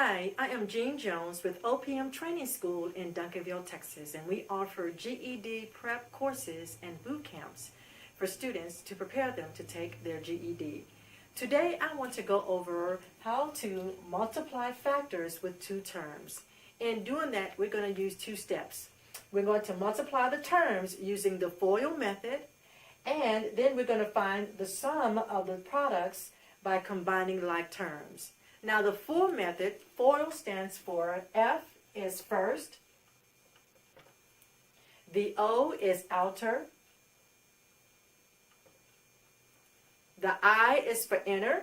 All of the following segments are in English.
Hi, I am Jean Jones with OPM Training School in Duncanville, Texas, and we offer GED Prep courses and boot camps for students to prepare them to take their GED. Today, I want to go over how to multiply factors with two terms. In doing that, we're going to use two steps. We're going to multiply the terms using the FOIL method, and then we're going to find the sum of the products by combining like terms. Now the FOIL method, FOIL stands for F is first, the O is outer, the I is for inner,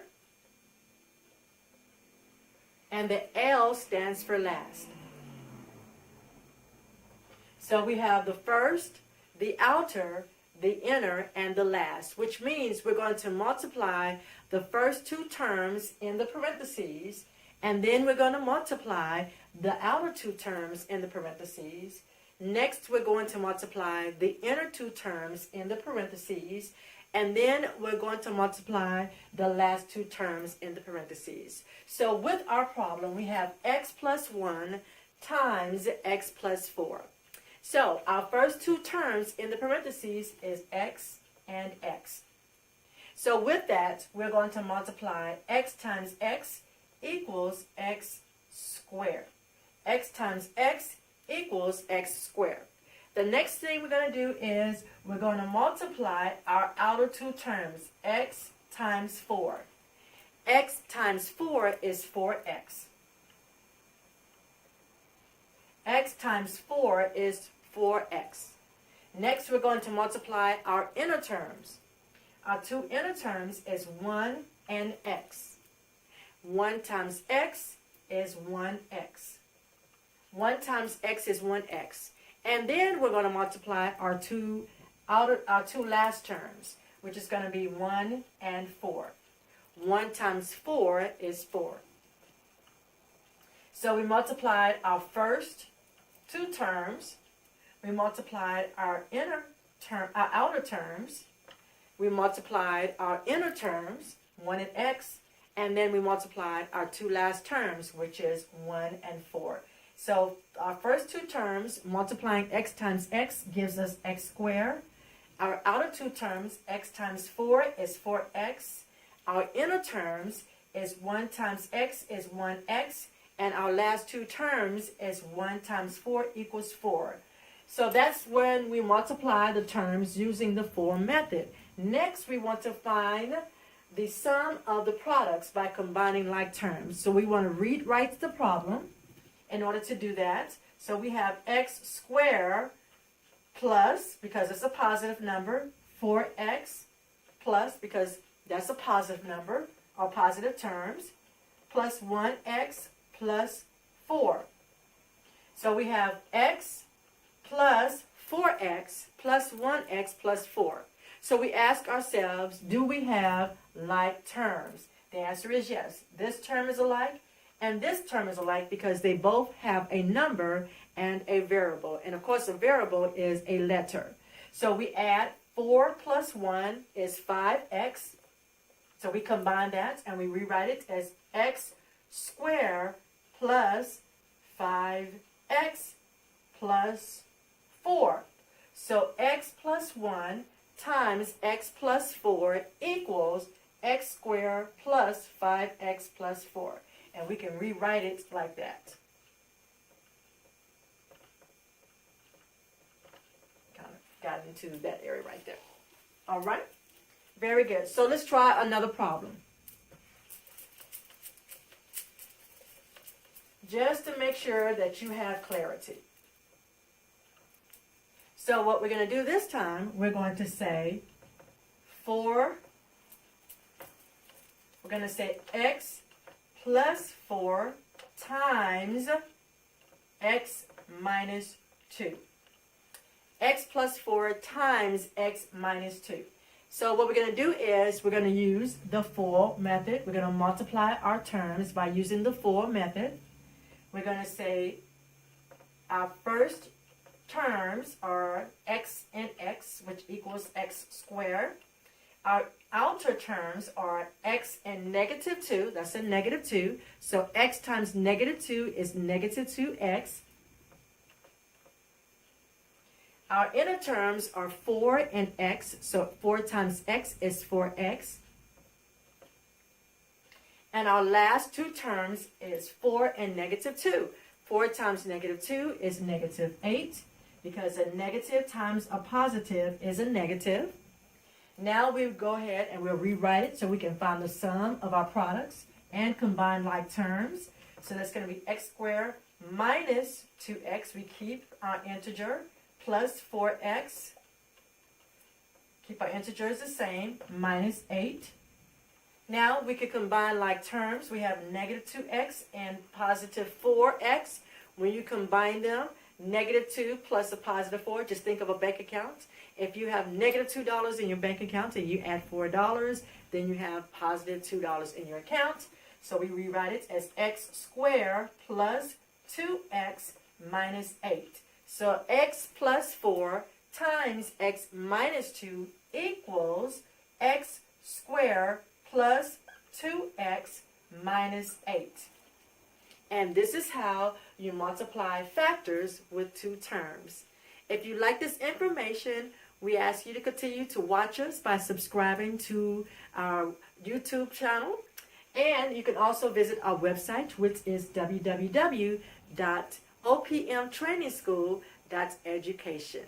and the L stands for last. So we have the first, the outer, the inner, and the last, which means we're going to multiply the first two terms in the parentheses, and then we're going to multiply the outer two terms in the parentheses. Next, we're going to multiply the inner two terms in the parentheses, and then we're going to multiply the last two terms in the parentheses. So with our problem, we have x plus 1 times x plus 4. So our first two terms in the parentheses is x and x. So with that, we're going to multiply x times x equals x squared. X times x equals x squared. The next thing we're going to do is we're going to multiply our outer two terms, x times 4. X times 4 is 4x. X times 4 is 4x. Next, we're going to multiply our inner terms. Our two inner terms is 1 and x. 1 times x is 1x. 1 times x is 1x. And then we're going to multiply our two last terms, which is going to be 1 and 4. 1 times 4 is 4. So we multiplied our first two terms. We multiplied our outer terms. We multiplied our inner terms, 1 and x, and then we multiplied our two last terms, which is 1 and 4. So our first two terms, multiplying x times x, gives us x squared. Our outer two terms, x times 4 is 4x. Our inner terms is 1 times x is 1x, and our last two terms is 1 times 4 equals 4. So that's when we multiply the terms using the FOIL method. Next, we want to find the sum of the products by combining like terms. So we want to rewrite the problem in order to do that. So we have x squared plus, because it's a positive number, 4x plus, because that's a positive number, or positive terms, plus 1x plus 4. So we have x plus 4x plus 1x plus 4. So we ask ourselves, do we have like terms? The answer is yes. This term is alike and this term is alike because they both have a number and a variable. And of course, a variable is a letter. So we add 4 plus 1 is 5x. So we combine that and we rewrite it as x squared plus 5x plus 4. So x plus 1 times x plus 4 equals x squared plus 5x plus 4. And we can rewrite it like that. Kind of got into that area right there. All right? Very good. So let's try another problem. Just to make sure that you have clarity. So what we're going to do this time, we're going to say we're going to say x plus 4 times x minus 2. X plus 4 times x minus 2. So what we're going to do is we're going to use the FOIL method. We're going to multiply our terms by using the FOIL method. We're going to say our first terms are x and x, which equals x squared. Our outer terms are x and negative 2. That's a negative 2. So x times negative 2 is negative 2x. Our inner terms are 4 and x. So 4 times x is 4x. And our last two terms is 4 and negative 2. 4 times negative 2 is negative 8, because a negative times a positive is a negative. Now we go ahead and we'll rewrite it so we can find the sum of our products and combine like terms. So that's going to be x squared minus 2x. We keep our integer, plus 4x. Keep our integers the same, minus 8. Now we can combine like terms. We have negative 2x and positive 4x. When you combine them, negative 2 plus a positive 4, just think of a bank account. If you have negative $2 in your bank account and you add $4, then you have positive $2 in your account. So we rewrite it as x squared plus 2x minus 8. So x plus 4 times x minus 2 equals x squared plus 2x minus 8. And this is how you multiply factors with two terms. If you like this information, we ask you to continue to watch us by subscribing to our YouTube channel. And you can also visit our website, which is www.opmtrainingschool.education.